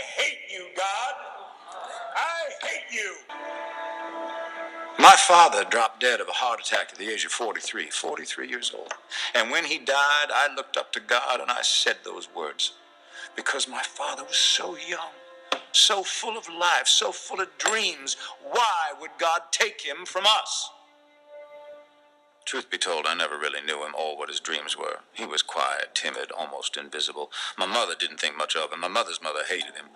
hate you, God. I hate you. My father dropped dead of a heart attack at the age of 43 years old. And when he died, I looked up to God and I said those words. Because my father was so young, so full of life, so full of dreams. Why would God take him from us? Truth be told, I never really knew him or what his dreams were. He was quiet, timid, almost invisible. My mother didn't think much of him. My mother's mother hated him.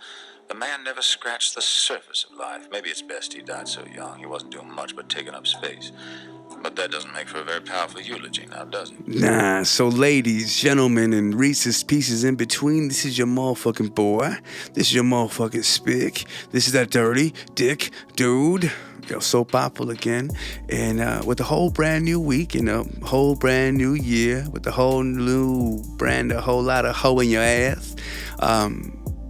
The man never scratched the surface of life. Maybe it's best he died so young. He wasn't doing much but taking up space. But that doesn't make for a very powerful eulogy now, does it? Nah, so ladies, gentlemen, and Reese's Pieces in between, this is your motherfucking boy. This is your motherfucking spick. This is that dirty dick dude. Yo, Soul Papo again. And with a whole brand new week and a whole brand new year, with a whole new brand, a whole lot of hoe in your ass.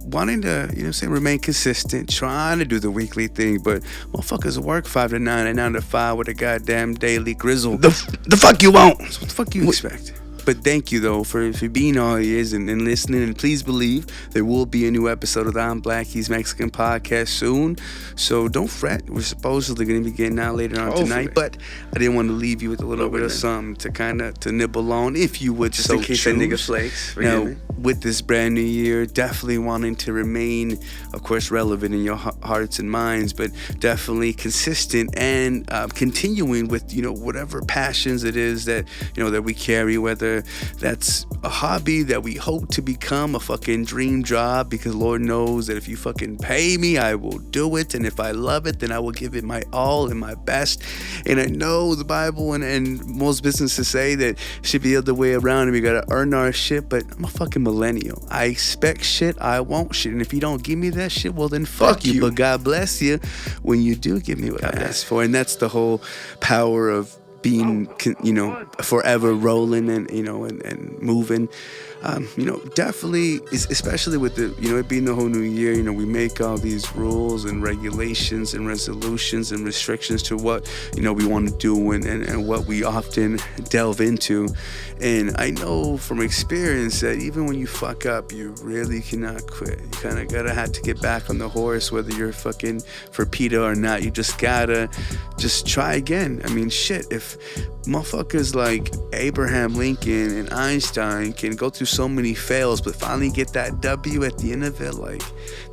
Wanting to, remain consistent, trying to do the weekly thing, but motherfuckers work 5 to 9 and 9 to 5 with a goddamn daily grizzle. The fuck you want? So what the fuck you expect? But thank you, though, for being all ears and listening. And please believe there will be a new episode of the I'm Black, He's Mexican podcast soon. So don't fret. We're supposedly going to be getting out later on tonight. But I didn't want to leave you with a little bit of something to kind of to nibble on, if you would. Just in case that nigga flakes. Now, with this brand new year, definitely wanting to remain, of course, relevant in your hearts and minds, but definitely consistent and continuing with, whatever passions it is that, that we carry, whether that's a hobby that we hope to become a fucking dream job, because Lord knows that if you fucking pay me, I will do it. And if I love it, then I will give it my all and my best. And I know the Bible and most businesses say that it should be the other way around and we gotta earn our shit, but I'm a fucking millennial. I expect shit, I want shit. And if you don't give me that shit, well then fuck you. But God bless you when you do give me what I asked for. And that's the whole power of being, forever rolling and, and moving. Definitely, especially with the, it being the whole new year, we make all these rules and regulations and resolutions and restrictions to what, we want to do and what we often delve into. And I know from experience that even when you fuck up, you really cannot quit. You kind of gotta have to get back on the horse, whether you're fucking for PETA or not. You just gotta try again. I mean, shit, if motherfuckers like Abraham Lincoln and Einstein can go through so many fails but finally get that W at the end of it, like,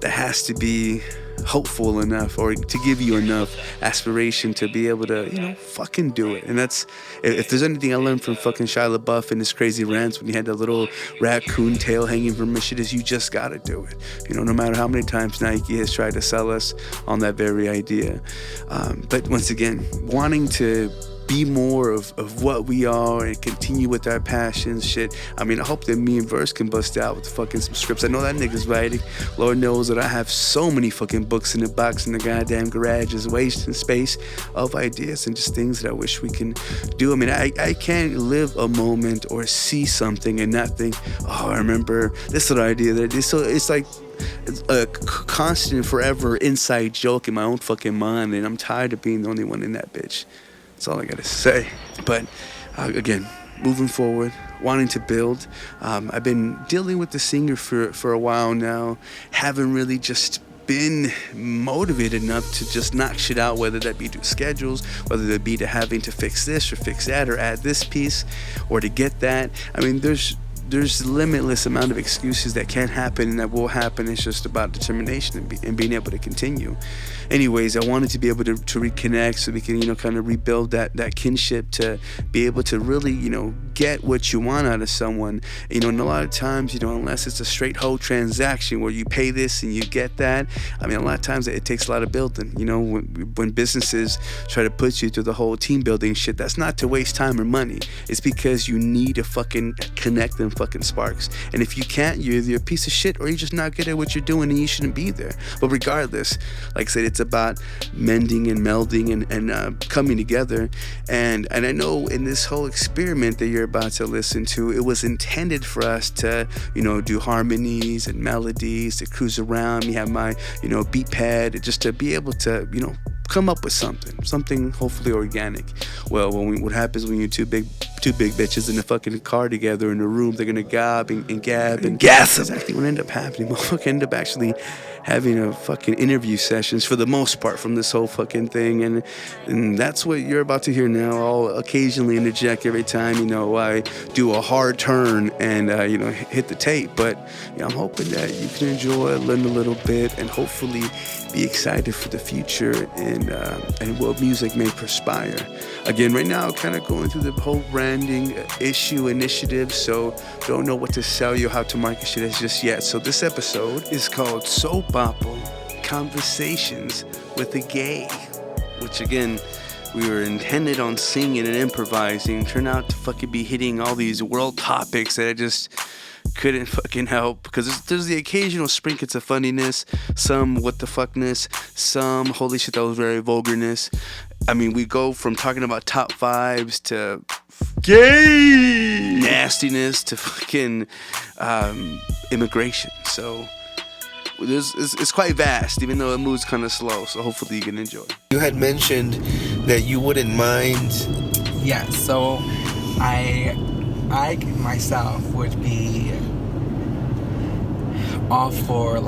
that has to be hopeful enough or to give you enough aspiration to be able to, fucking do it. And that's, if there's anything I learned from fucking Shia LaBeouf and his crazy rants when he had that little raccoon tail hanging from his shit, is you just gotta do it. No matter how many times Nike has tried to sell us on that very idea. But once again, wanting to be more of what we are and continue with our passions, shit. I mean, I hope that me and Verse can bust out with fucking some scripts. I know that nigga's writing. Lord knows that I have so many fucking books in the box in the goddamn garage, just wasting space of ideas and just things that I wish we can do. I mean, I can't live a moment or see something and not think, oh, I remember this little idea that I did. So it's like a constant, forever inside joke in my own fucking mind, and I'm tired of being the only one in that bitch. That's all I gotta say. But again, moving forward, wanting to build. I've been dealing with the singer for a while now. Haven't really just been motivated enough to just knock shit out, whether that be to schedules, whether that be to having to fix this or fix that or add this piece or to get that. I mean, there's limitless amount of excuses that can happen and that will happen. It's just about determination and being able to continue. Anyways, I wanted to be able to reconnect so we can, kind of rebuild that kinship, to be able to really, get what you want out of someone. And a lot of times, unless it's a straight hoe transaction where you pay this and you get that, I mean, a lot of times it takes a lot of building. When businesses try to put you through the whole team building shit, that's not to waste time or money. It's because you need to fucking connect them fucking sparks. And if you can't, you're either a piece of shit or you're just not good at what you're doing and you shouldn't be there. But regardless, like I said, it's about mending and melding and coming together. And I know in this whole experiment that you're about to listen to, it was intended for us to, do harmonies and melodies, to cruise around. You have my, beat pad, just to be able to, come up with something hopefully organic. Well, what happens when you're two big bitches in a fucking car together in a room, they're gonna gob and gab and gas. That's exactly what ended up happening. Motherfucker ended up actually having a fucking interview sessions for the most part from this whole fucking thing, and that's what you're about to hear now. I'll occasionally interject every time, I do a hard turn and hit the tape, but I'm hoping that you can enjoy, learn a little bit, and hopefully be excited for the future and what music may perspire. Again, right now, kind of going through the whole branding initiative, so don't know what to sell you, how to market shit as just yet. So this episode is called Soul Papo Conversations with a Gay, which again, we were intended on singing and improvising, turned out to fucking be hitting all these world topics that I just couldn't fucking help, because there's the occasional sprinkles of funniness, some what the fuckness, some holy shit that was very vulgarness. I mean, we go from talking about top fives to gay nastiness to fucking immigration. So it's quite vast, even though it moves kind of slow. So hopefully you can enjoy. You had mentioned that you wouldn't mind. Yeah, so I myself would be all for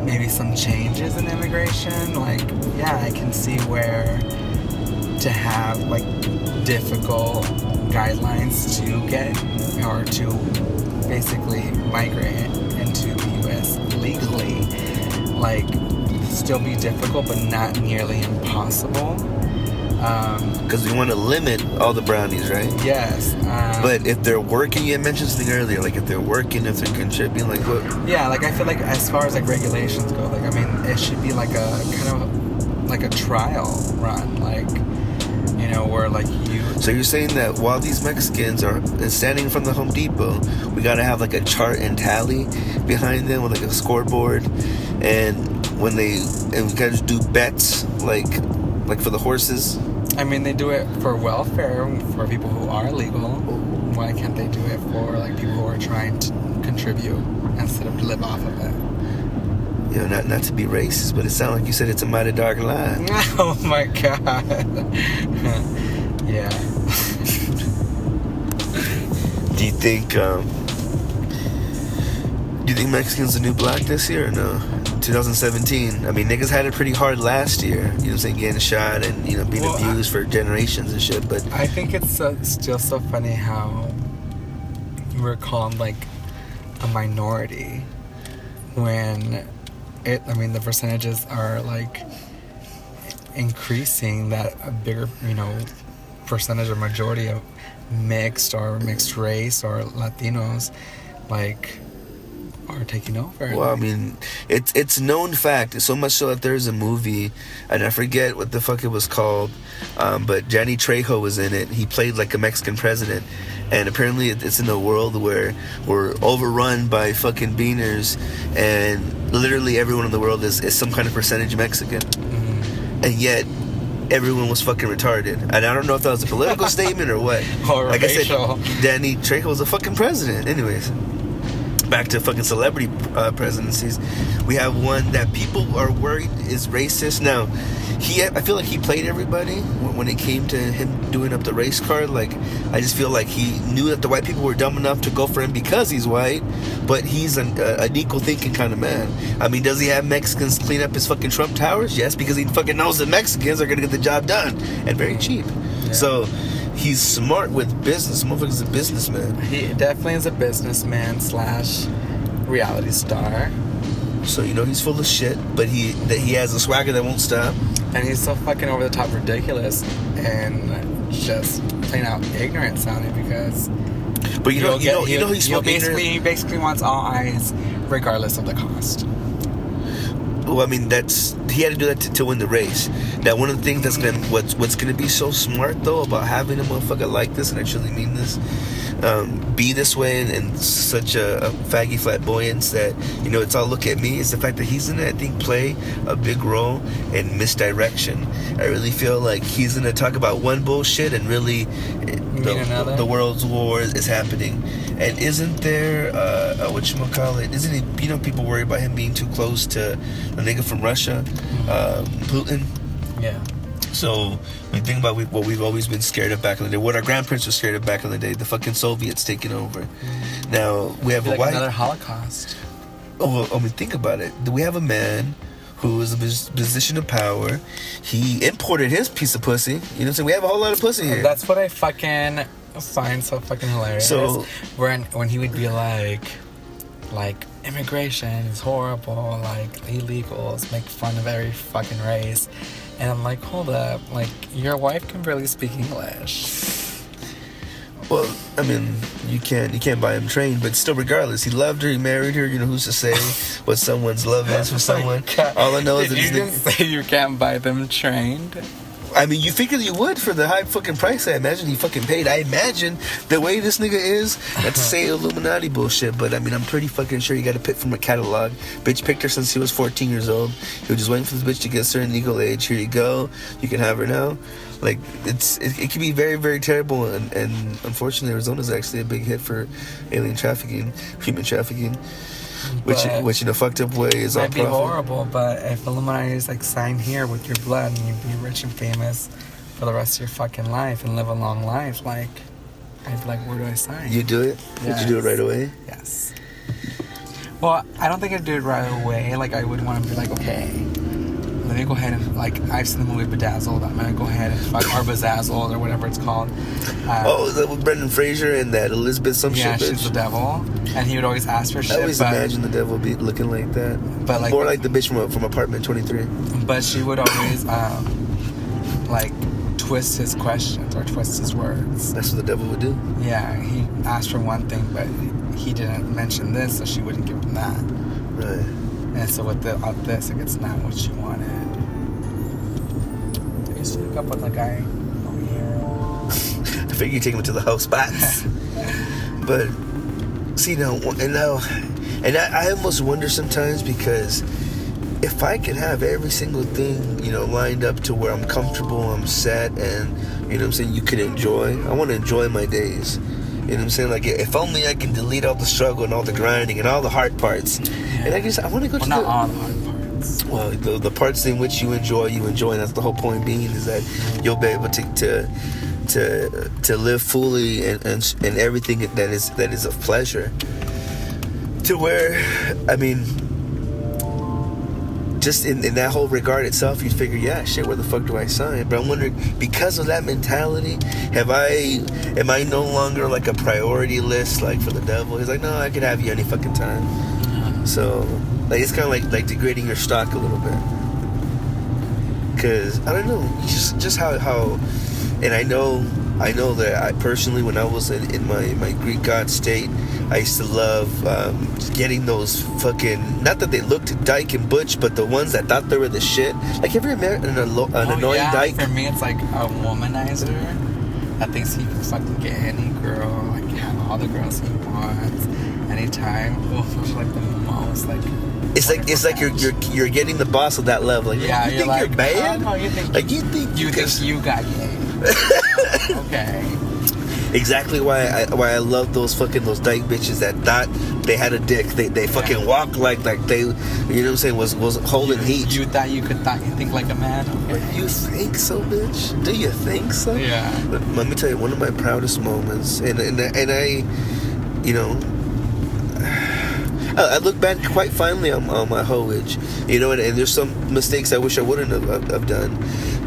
maybe some changes in immigration. I can see where to have difficult guidelines to get or to basically migrate into the US legally, still be difficult but not nearly impossible. Because we want to limit all the brownies, right? Yes. But if they're working, you mentioned something earlier, if they're working, if they're contributing, what? Yeah, I feel as far as regulations go, it should be a kind of a trial run, where you. So you're saying that while these Mexicans are standing in front of the Home Depot, we gotta have a chart and tally behind them with a scoreboard, and we gotta just do bets like for the horses. I mean, they do it for welfare for people who are legal. Why can't they do it for people who are trying to contribute instead of live off of it? Not to be racist, but it sounds like you said it's a mighty dark line. Oh my god. Yeah. Do you think Mexicans the new black this year or no? 2017. I mean, niggas had it pretty hard last year. You know what I'm saying? Getting shot and, being abused for generations and shit. But I think it's still so funny how we're called a minority when the percentages are increasing, that a bigger, percentage or majority of mixed race or Latinos are taking over. Well, I mean, it's known fact. It's so much so that there's a movie, and I forget what the fuck it was called, but Danny Trejo was in it. He played a Mexican president, and apparently it's in a world where we're overrun by fucking beaners, and literally everyone in the world is some kind of percentage Mexican, and yet everyone was fucking retarded. And I don't know if that was a political statement or what. Or like racial. I said, Danny Trejo was a fucking president. Anyways, back to fucking celebrity presidencies. We have one that people are worried is racist. Now, I feel like he played everybody when it came to him doing up the race card. I just feel like he knew that the white people were dumb enough to go for him because he's white, but he's an equal thinking kind of man. I mean, does he have Mexicans clean up his fucking Trump towers? Yes, because he fucking knows that Mexicans are gonna get the job done and very cheap. Yeah. So he's smart with business. Motherfucker's a businessman. He definitely is a businessman / reality star. So he's full of shit, but he has a swagger that won't stop. And he's so fucking over the top ridiculous and just plain out ignorant sounding because. But he basically wants all eyes regardless of the cost. Well, I mean, he had to do that to win the race. Now, one of the things what's gonna be so smart though about having a motherfucker like this, and I truly mean this, be this way and such a faggy flamboyance that it's all look at me, is the fact that he's gonna, I think, play a big role in misdirection. I really feel like he's gonna talk about one bullshit and really the world's war is happening. And isn't there whatchamacallit, isn't it, you know, people worry about him being too close to the nigga from Russia, Putin? Yeah. So when you think about what we've always been scared of back in the day, what our grandparents were scared of back in the day, the fucking Soviets taking over. Now we have another Holocaust. Oh, I mean, think about it. We have a man who is a position of power. He imported his piece of pussy. You know what I'm saying? We have a whole lot of pussy here. That's what I fucking find so fucking hilarious. So when he would be like immigration is horrible, like illegals, make fun of every fucking race, and I'm like, hold up, like your wife can barely speak English. Well, I mean, you can't buy him trained, but still, regardless, he loved her, he married her. You know, who's to say what someone's love is for someone? All I know is that you didn't say you can't buy them trained. I mean, you figured you would for the high fucking price I imagine he fucking paid. I imagine the way this nigga is, not to say Illuminati bullshit, but I mean, I'm pretty fucking sure you got to pick from a catalog. Bitch picked her since he was 14 years old. He was just waiting for this bitch to get a certain legal age. Here you go. You can have her now. Like, it can be very, very terrible, and unfortunately, Arizona's actually a big hit for alien trafficking, human trafficking. Which in a fucked up way is all profit. Might be horrible, but if Illuminati is like sign here with your blood and you'd be rich and famous for the rest of your fucking life and live a long life, like, I'd be like, where do I sign? You do it? Yes. Would you do it right away? Yes. Well, I don't think I'd do it right away. Like, I would want to be like, okay, let me go ahead and, like, I've seen the movie Bedazzled. I'm gonna go ahead and fuck, or Bezazzled, or whatever it's called. Is that with Brendan Fraser and that Elizabeth shit? Yeah, she's the devil. And he would always ask for shit. I always imagine the devil be looking like that. But like, more like the bitch from Apartment 23. But she would always, like, twist his questions or twist his words. That's what the devil would do? Yeah, he asked for one thing, but he didn't mention this, so she wouldn't give him that. Right. And so with this, like, it's not what she wanted. I used to hook up with a guy over here. I figure you take him to the house spots. But, see, I almost wonder sometimes, because if I could have every single thing, you know, lined up to where I'm comfortable, I'm set, and, you know what I'm saying, you can enjoy. I want to enjoy my days. You know what I'm saying? Like, if only I can delete all the struggle and all the grinding and all the hard parts. Yeah. And I want to go to not all the hard parts. Well, the parts in which you enjoy, and that's the whole point being, is that you'll be able to live fully and everything that is of pleasure. To where, I mean, just in that whole regard itself, you figure, yeah, shit, where the fuck do I sign? But I'm wondering, because of that mentality, am I no longer like a priority list, like, for the devil? He's like, no, I could have you any fucking time. So, like, it's kind of like degrading your stock a little bit. Because, I don't know, just how, and I know that I personally, when I was in my Greek god state, I used to love getting those fucking, not that they looked dyke and butch, but the ones that thought they were the shit. Like, have you ever met an annoying dyke? For me, it's like a womanizer that thinks he can fucking get any girl, like, have all the girls he wants, anytime. Oh, it's like the most, like... It's like you're getting the boss of that level. Like, yeah, you think you're bad? Oh, no, you think you got game. Okay. Exactly why I love those dyke bitches that thought they had a dick. They fucking walk like they, you know what I'm saying, was holding heat. You thought you think like a man? Okay. You think so, bitch? Do you think so? Yeah. Let me tell you, one of my proudest moments, and I, you know, I look back quite fondly on my hoage, you know, and there's some mistakes I wish I wouldn't have done,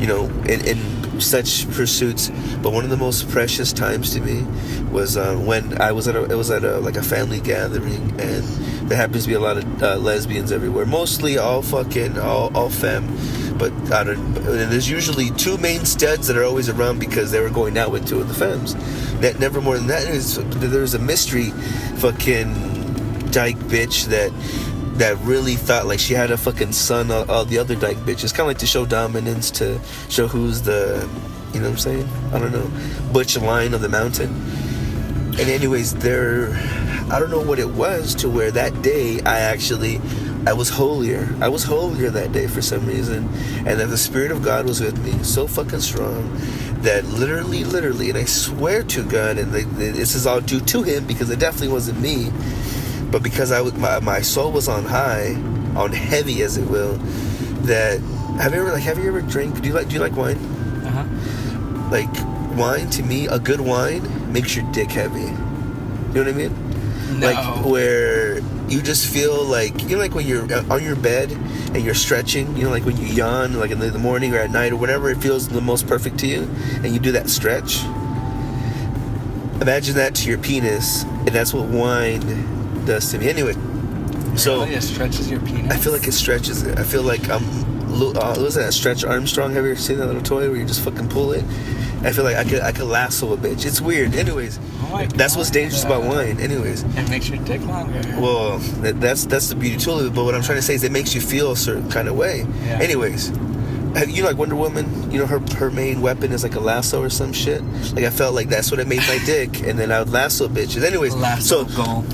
you know, in such pursuits. But one of the most precious times to me was when I was at a family gathering, and there happens to be a lot of lesbians everywhere, mostly all femme. But there's usually two main studs that are always around because they were going out with two of the femmes. Never more than that. There's a mystery fucking dyke bitch that really thought like she had a fucking son of all the other dyke bitches. Kind of like to show dominance, to show who's the, you know what I'm saying? I don't know, butch lion of the mountain. And anyways, I don't know what it was, to where that day I was holier. I was holier that day for some reason, and that the Spirit of God was with me so fucking strong that literally, and I swear to God, and this is all due to him because it definitely wasn't me, but because my soul was on high, on heavy as it will. That have you ever drank? Do you like wine? Like wine, to me, a good wine makes your dick heavy. You know what I mean? No. Like where you just feel like, you know, like when you're on your bed and you're stretching, you know, like when you yawn, like in the morning or at night or whatever, it feels the most perfect to you, and you do that stretch. Imagine that to your penis, and that's what wine does to me. Anyway, so it stretches your penis. I feel like it stretches it. I feel like I'm. What was that? Stretch Armstrong? Have you ever seen that little toy where you just fucking pull it? I feel like I could lasso a bitch. It's weird. Anyways, that's what's dangerous about wine. Anyways, it makes your dick longer. Well, that's the beauty to it. But what I'm trying to say is it makes you feel a certain kind of way. Yeah. Anyways, you know, like Wonder Woman, you know, her main weapon is like a lasso or some shit. Like I felt like that's what it made my dick, and then I would lasso bitches. Anyways, lasso goal.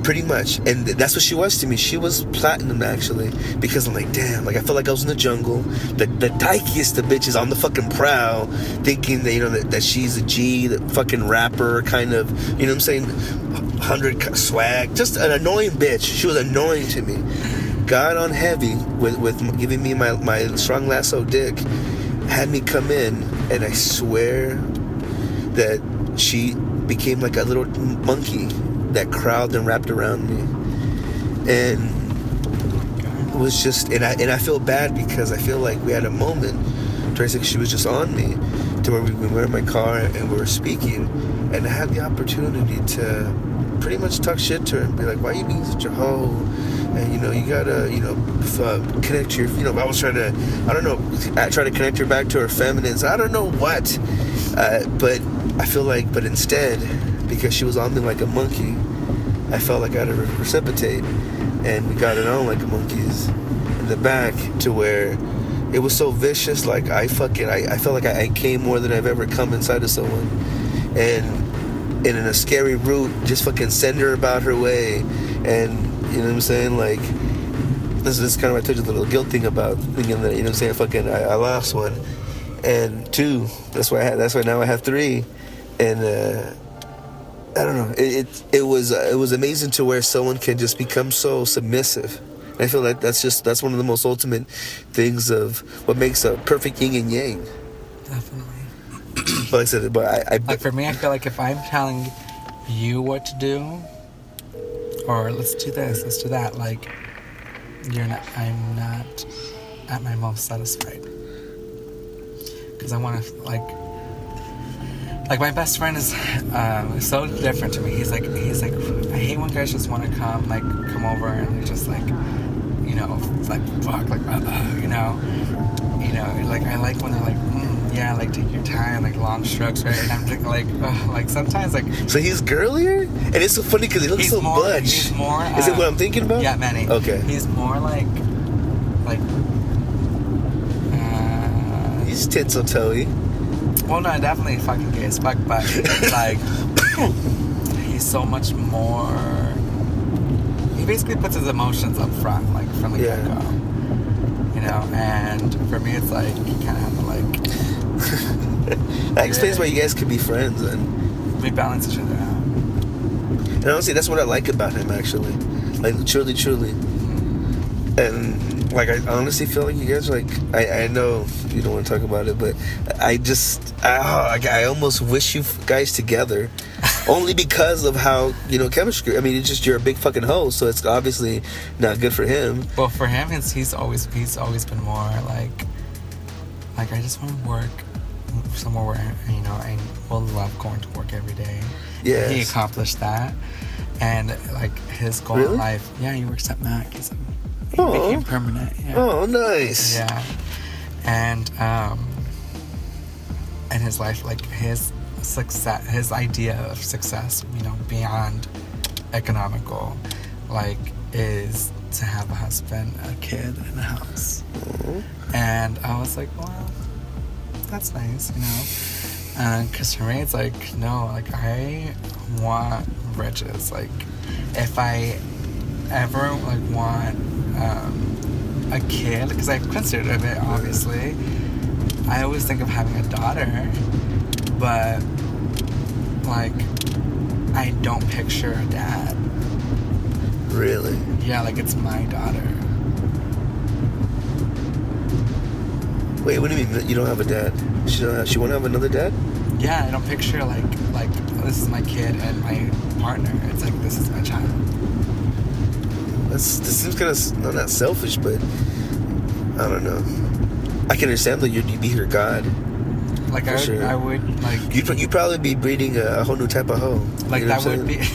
Pretty much, and that's what she was to me. She was platinum actually, because I'm like, damn, like I felt like I was in the jungle. The dykiest of bitches on the fucking prowl, thinking that, you know, that she's a G, the fucking rapper kind of, you know what I'm saying, 100 swag, just an annoying bitch. She was annoying to me. God on heavy with giving me my strong lasso dick, had me come in, and I swear that she became like a little monkey that crowded and wrapped around me, and it was just, and I feel bad because I feel like we had a moment where she was just on me, to where we were in my car and we were speaking, and I had the opportunity to pretty much talk shit to her and be like, why are you being such a hoe? And, you know, you gotta, you know, connect your, you know, I was trying to, I don't know, I try to connect her back to her feminines. I don't know what, but I feel like, but instead, because she was on me like a monkey, I felt like I had to reciprocate, and we got it on like monkeys in the back, to where it was so vicious. Like I felt like I came more than I've ever come inside of someone, and in a scary route, just fucking send her about her way. And you know what I'm saying, like this is kind of, I told you the little guilt thing about thinking that, you know what I'm saying, fucking I lost one and two, that's why now I have three. And I don't know. It was amazing to where someone can just become so submissive. And I feel like that's one of the most ultimate things of what makes a perfect yin and yang. Definitely. But like I said, but I like for me, I feel like if I'm telling you what to do, or let's do this, let's do that, like I'm not at my most satisfied, because I want to like my best friend is so different to me. He's like, I hate when guys just want to come over and they're just like, you know, like fuck, like you know, like I like when they're like, yeah, like take your time, like long strokes, right? And I'm thinking like sometimes like. So he's girlier, and it's so funny because he looks so butch. He's more. Is it what I'm thinking about? Yeah, Manny. Okay. He's more like. He's tinsel-toey. Well, no, definitely fucking gay as fuck, but like he's so much more. He basically puts his emotions up front, like from the get-go, you know. And for me, it's like you kind of have to like. That explains why you guys could be friends, and we balance each other out. And honestly, that's what I like about him, actually. Like truly. And like I honestly feel like you guys are like, I know you don't want to talk about it, but I almost wish you guys together, only because of how, you know, chemistry. I mean, it's just, you're a big fucking hoe, so it's obviously not good for him. Well, for him, he's always been more like I just want to work somewhere where, you know, I will love going to work every day. Yeah, he accomplished that, and like his goal in life. Yeah, he works at Mac. He became permanent. Yeah. Oh, nice. Yeah, and his life, like his success, his idea of success, you know, beyond economical, like, is to have a husband, a kid, and a house. And I was like, well, that's nice, you know. Because for me, it's like, no, like I want riches. Like, if I ever like want a kid, because I've considered it, obviously, I always think of having a daughter, but like I don't picture a dad. Really? Yeah, like it's my daughter. Wait, what do you mean you don't have a dad? She want to have another dad? Yeah, I don't picture like this is my kid and my partner. It's like this is my child. This seems kind of not selfish, but I don't know. I can understand that you'd be her god. Like sure. I would like you'd probably be breeding a whole new type of hoe. like you know that would be like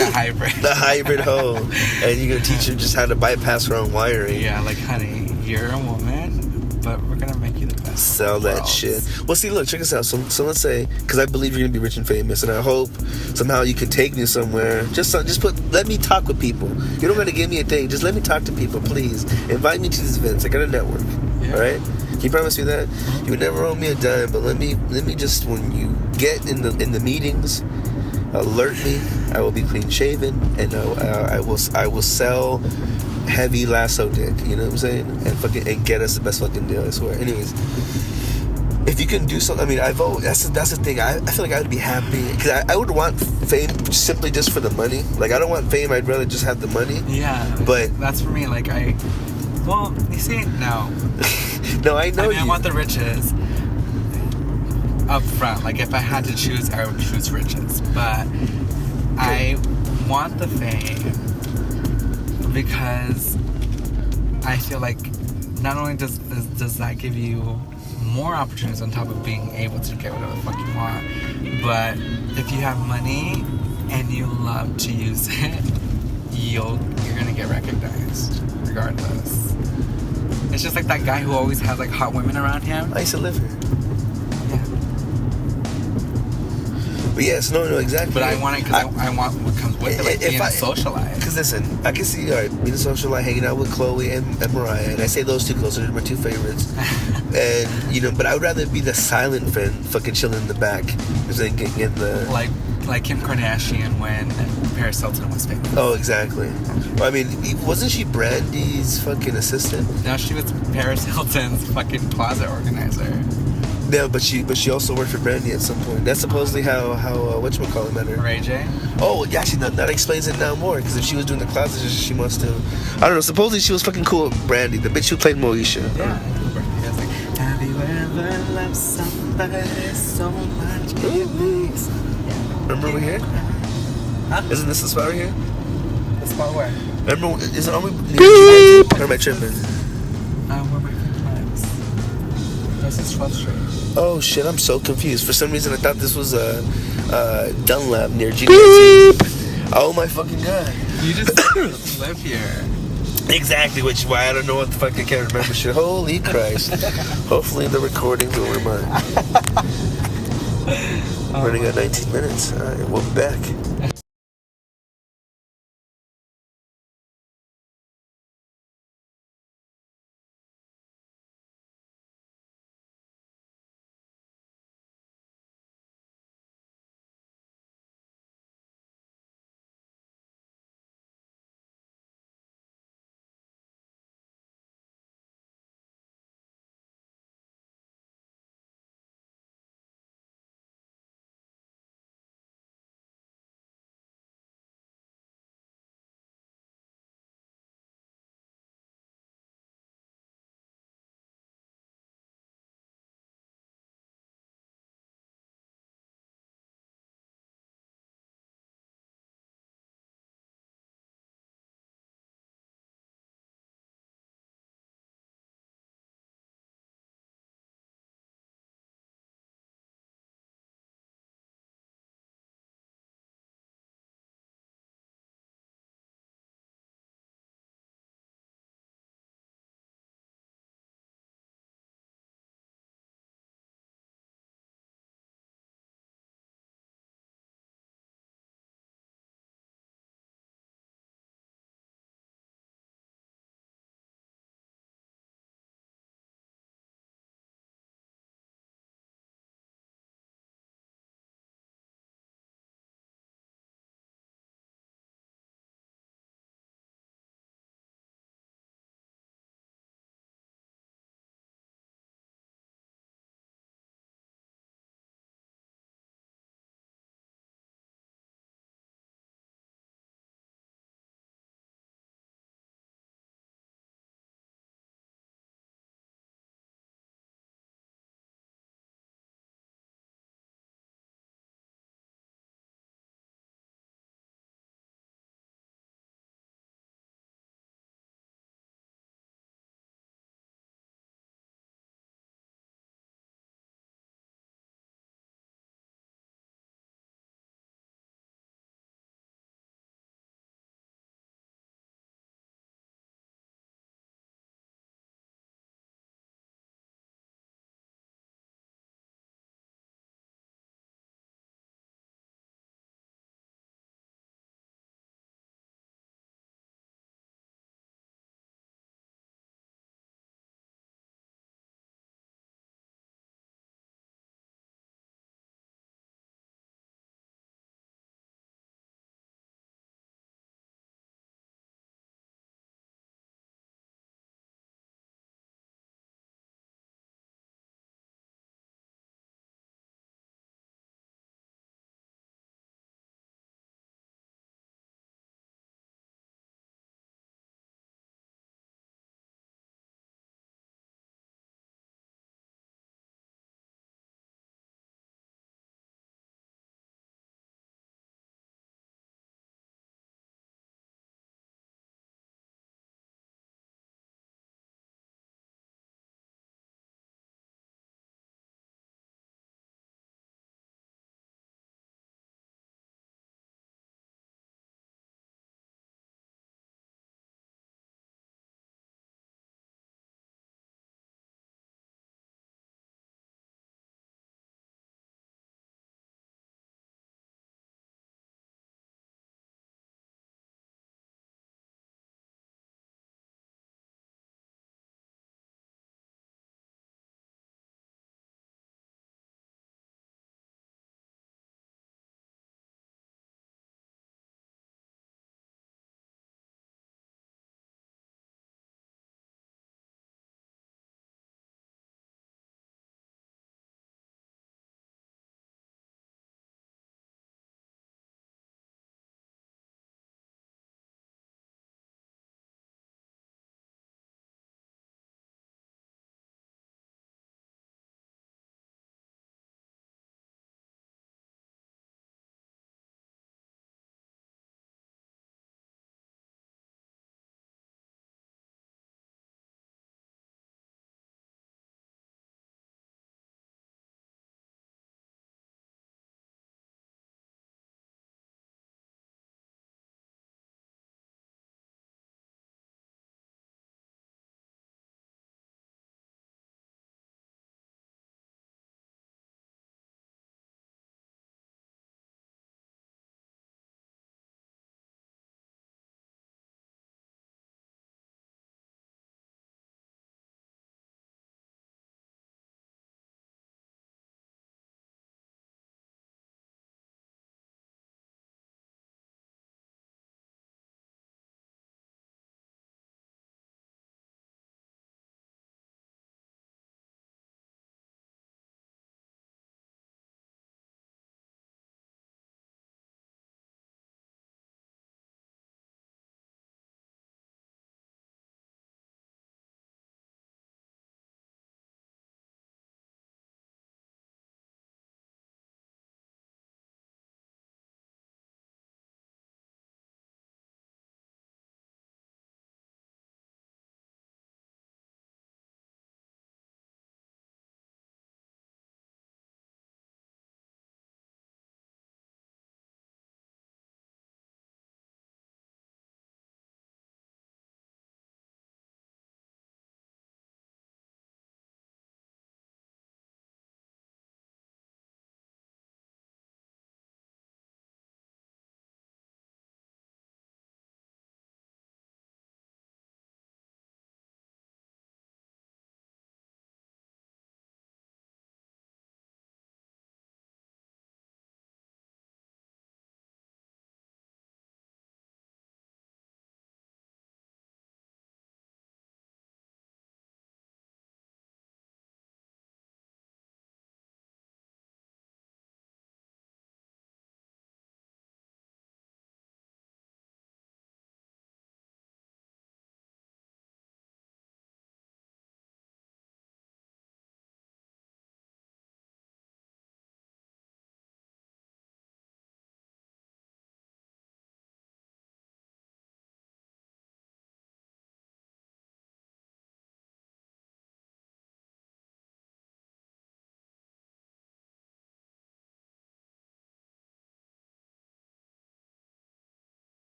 a hybrid. The hybrid hoe, and you're gonna teach her just how to bypass her own wiring. Yeah, like honey, you're a woman, but we're gonna make you the best. Sell that shit. Well, see, look, check us out. So let's say, because I believe you're gonna be rich and famous, and I hope somehow you can take me somewhere. Just let me talk with people. You don't gotta give me a thing. Just let me talk to people, please. Invite me to these events. I got a network. Yeah. All right. Can you promise me that? You would never owe me a dime, but let me just, when you get in the meetings, alert me. I will be clean shaven, and I will sell heavy lasso dick. You know what I'm saying? And get us the best fucking deal. I swear. Anyways, if you can do something, I mean, that's the thing. I feel like I would be happy because I would want fame simply just for the money. Like I don't want fame. I'd rather just have the money. Yeah. But that's for me. Like well, you see, no. No, I know. I want the riches up front. Like if I had to choose, I would choose riches. But I want the fame because I feel like not only does that give you more opportunities on top of being able to get whatever the fuck you want, but if you have money and you love to use it, you're gonna get recognized regardless. It's just like that guy who always has like hot women around him. I used to live here. Yeah. But yes, no, exactly. But I want it because I want what comes with it, like being a socialite. Because listen, I can see, all right, being a socialite, hanging out with Chloe and Mariah, and I say those two close, those are my two favorites. And, but I would rather be the silent friend fucking chilling in the back than getting in the... Like Kim Kardashian when Paris Hilton was famous. Oh, exactly. Well, I mean, wasn't she Brandy's fucking assistant? No, she was Paris Hilton's fucking closet organizer. No, but she also worked for Brandy at some point. That's supposedly how whatchamacallit met her. Ray J? Oh, yeah, actually, that explains it now more. Because if she was doing the closet, she must have... I don't know, supposedly she was fucking cool with Brandy, the bitch who played Moesha. Yeah. Like, have you ever loved somebody so much it makes... Remember we're here? Huh? Isn't this the spot right here? The spot where? Remember, is it only... Or am I tripping? Where my friend lives. This is 12th Street. Oh shit, I'm so confused. For some reason I thought this was Dunlap near GDC. Oh my fucking god. You just live here. Exactly, which is why I don't know what the fuck I can't remember shit. Holy Christ. Hopefully the recordings will remind. Running at 19 minutes. Alright, we'll be back.